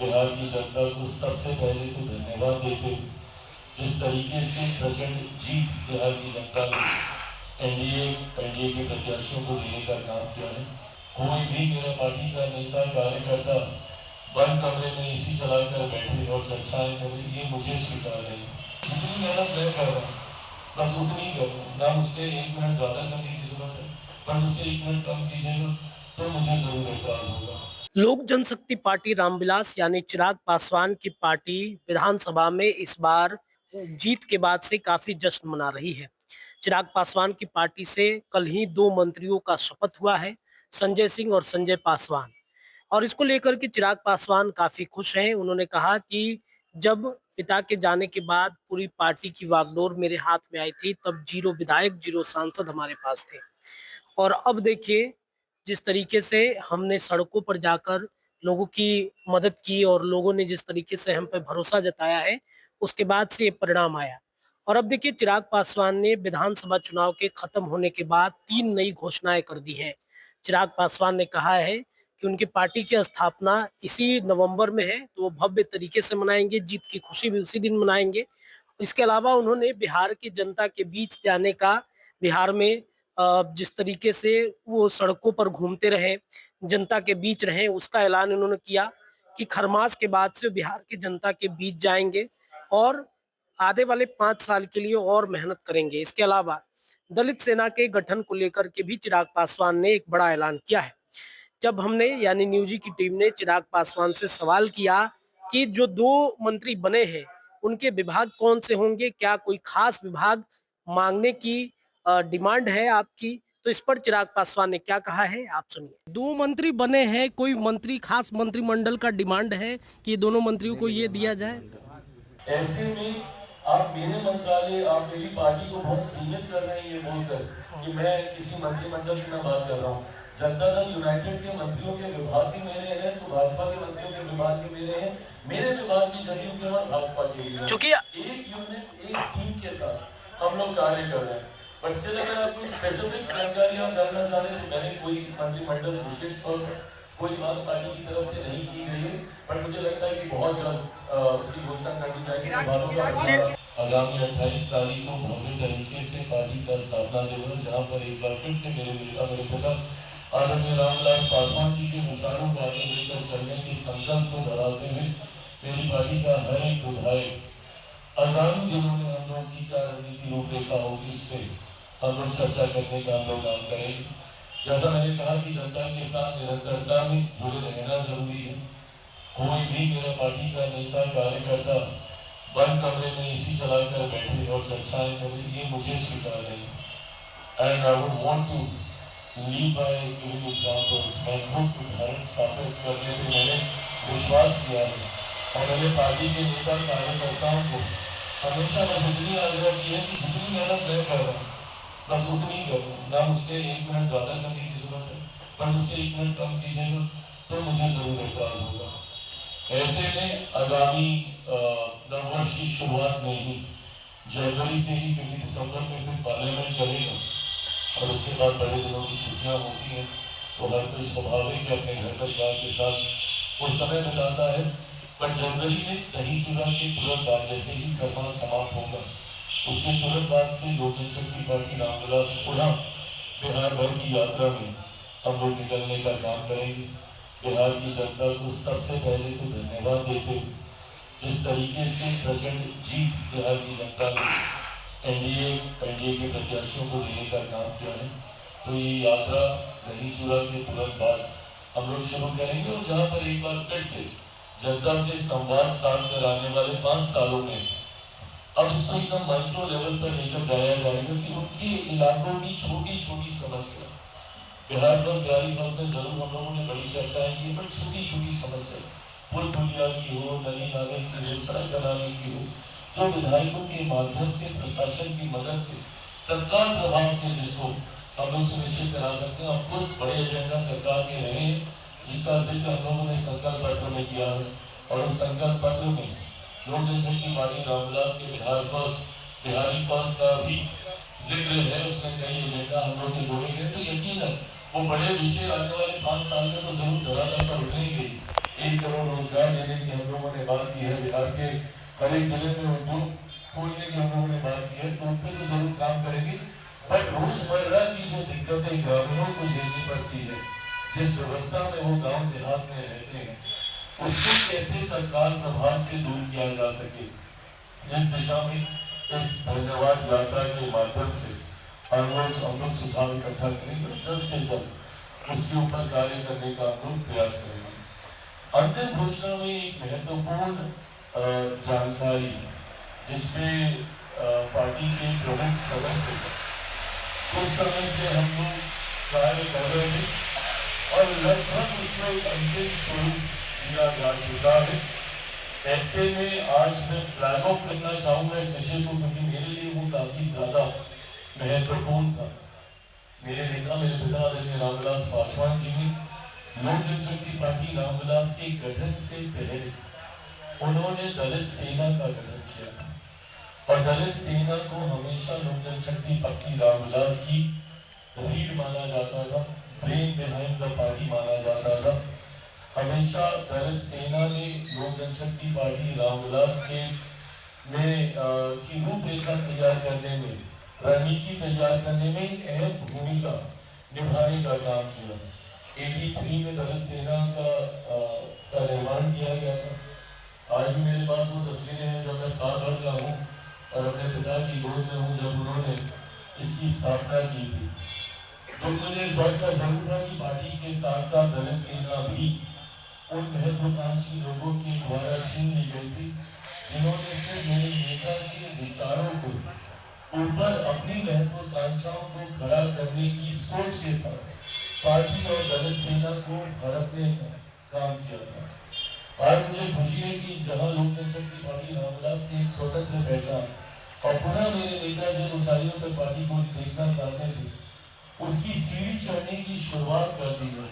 बिहार की जनता को सबसे पहले तो धन्यवाद देते हुए, जिस तरीके से प्रचंड जीत बिहार की जनता ने एनडीए के प्रत्याशियों को देने का काम किया है। कोई भी मेरा पार्टी का नेता कार्यकर्ता बंद कमरे में एसी चलाकर बैठे और चर्चाएं करे, ये मुझे स्वीकार नहीं। जितनी मेहनत मैं कर रहा हूँ बस उतनी करूँ, ना मुझसे 1 मिनट ज्यादा करने की जरूरत है, पर मुझसे 1 मिनट कम कीजिएगा तो मुझे जरूर एतराज होगा। लोक जनशक्ति पार्टी रामविलास यानी चिराग पासवान की पार्टी विधानसभा में इस बार जीत के बाद से काफी जश्न मना रही है। चिराग पासवान की पार्टी से कल ही 2 मंत्रियों का शपथ हुआ है, संजय सिंह और संजय पासवान। और इसको लेकर के चिराग पासवान काफी खुश हैं। उन्होंने कहा कि जब पिता के जाने के बाद पूरी पार्टी की वागडोर मेरे हाथ में आई थी, तब 0 विधायक, 0 सांसद हमारे पास थे। और अब देखिए, जिस तरीके से हमने सड़कों पर जाकर लोगों की मदद की और लोगों ने जिस तरीके से हम पे भरोसा जताया है, उसके बाद से ये परिणाम आया। और अब देखिए, चिराग पासवान ने विधानसभा चुनाव के खत्म होने के बाद 3 नई घोषणाएं कर दी हैं। चिराग पासवान ने कहा है कि उनकी पार्टी की स्थापना इसी नवंबर में है, तो वो भव्य तरीके से मनाएंगे, जीत की खुशी भी उसी दिन मनाएंगे। इसके अलावा उन्होंने बिहार की जनता के बीच जाने का, बिहार में जिस तरीके से वो सड़कों पर घूमते रहे, जनता के बीच रहे, उसका ऐलान उन्होंने किया कि खरमास के बाद से बिहार की जनता के बीच जाएंगे और आने वाले 5 साल के लिए और मेहनत करेंगे। इसके अलावा दलित सेना के गठन को लेकर के भी चिराग पासवान ने एक बड़ा ऐलान किया है। जब हमने यानी न्यूजी की टीम ने चिराग पासवान से सवाल किया कि जो 2 मंत्री बने हैं, उनके विभाग कौन से होंगे? क्या कोई खास विभाग मांगने की डिमांड है आपकी? तो इस पर चिराग पासवान ने क्या कहा है, आप सुनिए। 2 मंत्री बने हैं, कोई मंत्री खास मंत्रिमंडल का डिमांड है कि दोनों मंत्रियों को ये दिया जाए? ऐसे में आप मेरे मंत्रालय, आप मेरी पार्टी को बहुत सीमित कर रहे हैं ये बोलकर कि मैं किसी मंत्रिमंडल की मैं बात कर रहा हूँ। जनता दल यूनाइटेड के मंत्रियों के विभाग भी मेरे हैं, तो भाजपा के मंत्रियों के विभाग भी मेरे हैं, मेरे विभाग भी जदयू के और भाजपा के लिए चूंकि एक यूनिट, एक टीम के साथ हम लोग कार्य कर रहे हैं। बट स्टिल अगर आप कोई स्पेसिफिक जानकारी आप जानना चाह रहे हैं, तो मैंने कोई मंत्रिमंडल विशेष तौर पर कोई बात पार्टी की तरफ से नहीं की गई है, पर मुझे लगता है कि बहुत जल्द उसकी घोषणा कर दी जाएगी। आगामी 28 तारीख को भव्य तरीके से पार्टी का स्थापना दिवस, जहां पर एक बार फिर से मेरे नेता, मेरे पिता आदरणीय रामविलास पासवान जी के विचारों को आगे लेकर चलने के संकल्प को दोहराते हुए मेरी पार्टी का हर एक विधायक आगामी दिनों में हम लोग की क्या रणनीति रूपरेखा होगी, उस पर हम लोग चर्चा करने का हम लोग काम करेंगे। जैसा मैंने कहा कि जनता के साथ निरंतरता में जुड़े रहना जरूरी है। कोई भी मेरा पार्टी का नेता कार्यकर्ता बंद कमरे में एसी चलाकर बैठे और चर्चाएं करे, ये मुझे स्वीकार नहीं। And I would want to lead by giving examples. मैं खुद उदाहरण स्थापित करने पे मैंने विश्वास किया है और मैंने पार्टी के नेता कार्यकर्ताओं को हमेशा बस इतनी आग्रह की है कि जितनी मेहनत मैं कर रहा हूँ बस उतनी करूँ, ना मुझसे 1 मिनट ज्यादा करने की जरूरत है, पर मुझसे 1 मिनट कम कीजिएगा तो मुझे जरूर एतराज होगा। ऐसे में आगामी नववर्ष की शुरुआत में ही जनवरी से ही, क्योंकि दिसंबर में फिर पार्लियामेंट चलेगा और उसके बाद बड़े दिनों की छुट्टियां होती हैं, तो हर कोई स्वाभाविक अपने घर परिवार के साथ कुछ समय बिताता है। पर जनवरी में दही चूड़ा के तुरंत बाद, जैसे ही खरमास समाप्त होगा, उसके तुरंत बाद से लोक जनशक्ति पार्टी रामविलास पुनः बिहार भर की यात्रा में हम लोग निकलने का काम करेंगे। बिहार की जनता को सबसे पहले तो धन्यवाद देते हुए, जिस तरीके से प्रचंड जीत बिहार की जनता ने एनडीए के प्रत्याशियों को देने का काम किया है, तो ये यात्रा दही चूड़ा के तुरंत बाद हम लोग शुरू करेंगे। और जहाँ पर एक बार फिर से जनता से संवाद साध कर आने वाले 5 सालों में अब इसको एकदम माइक्रो लेवल पर लेकर जाया जाएगा कि उनके इलाकों की छोटी छोटी समस्या, बिहार पर बिहारी बस में जरूर हम लोगों ने बड़ी चर्चाएं की, पर छोटी छोटी समस्या, पुल पुलिया की हो, नली नाले की हो, सड़क बनाने की हो, जो विधायकों के माध्यम से, प्रशासन की मदद से, तत्काल प्रभाव से जिसको हम लोग सुनिश्चित करा सकते हैं। ऑफकोर्स बड़े एजेंडा सरकार के रहे हैं, जिसका जिक्र हम लोगों ने संकल्प पत्र में किया है, और उस संकल्प पत्र में लोक जनशक्ति पार्टी रामविलास के बिहारी फर्स्ट का भी जिक्र है। उसमें कई एजेंडा हम लोग जोड़ेंगे, तो यकीनन वो बड़े विषय आने वाले 5 साल में तो जरूर धरातल पर उतरेंगे। 1 करोड़ रोजगार देने की बात की है, बिहार के हर एक जिले में उद्योग खोलने की हम लोगों ने बात की है, तो उन पर तो जरूर काम करेंगे। बट रोजमर्रा की जो दिक्कतें ग्रामीणों को झेलनी पड़ती है, जिस व्यवस्था में वो गांव देहात में रहते हैं, उसको कैसे तत्काल प्रभाव से दूर किया जा सके, इस दिशा में इस धन्यवाद यात्रा के माध्यम से हम लोग सुझाव इकट्ठा करेंगे, जल्द से जल्द उसके ऊपर कार्य करने का हम लोग प्रयास करेंगे। अंतिम घोषणा में एक महत्वपूर्ण जानकारी, जिसमें पार्टी के प्रमुख सदस्य कुछ समय से हम लोग कार्य कर रहे थे और लगभग उसमें एक अंतिम स्वरूप दिया जा चुका है। ऐसे में आज मैं फ्लैग ऑफ करना चाहूंगा इस विषय को, क्योंकि मेरे लिए वो काफी ज्यादा महत्वपूर्ण था। मेरे नेता, मेरे पिता आदरणीय रामविलास पासवान जी ने लोक जनशक्ति पार्टी रामविलास के गठन से पहले उन्होंने दलित सेना का गठन किया था और दलित सेना को हमेशा लोक जनशक्ति पार्टी रामविलास की रीढ़ माना जाता था, ब्रेन बिहाइंड द पार्टी माना जाता था। हमेशा दलित सेना ने लोक जनशक्ति पार्टी रामविलास के की रूपरेखा तैयार करने में, रणनीति तैयार करने में एक अहम भूमिका निभाने का काम किया। 83 में दलित सेना का निर्माण किया गया था। आज भी मेरे पास वो तस्वीरें हैं जब मैं 7 वर्ष का हूँ और अपने पिता की गोद में हूँ जब उन्होंने इसकी स्थापना की थी। तो मुझे इस बात का जरूर था कि पार्टी के साथ साथ दलित सेना भी उन महत्वाकांक्षी लोगों के द्वारा छीन ली गई थी, जिन्होंने सिर्फ मेरे नेता के विचारों को ऊपर अपनी महत्वाकांक्षाओं को खड़ा करने की सोच के साथ पार्टी और दलित सेना को हड़पने का काम किया था। आज मुझे खुशी है कि जहां लोक जनशक्ति पार्टी रामविलास की एक स्वतंत्र पहचान और पुनः मेरे नेता जिन ऊंचाइयों पर पार्टी को देखना चाहते थे, उसकी सीढ़ी चढ़ने की शुरुआत कर दी है।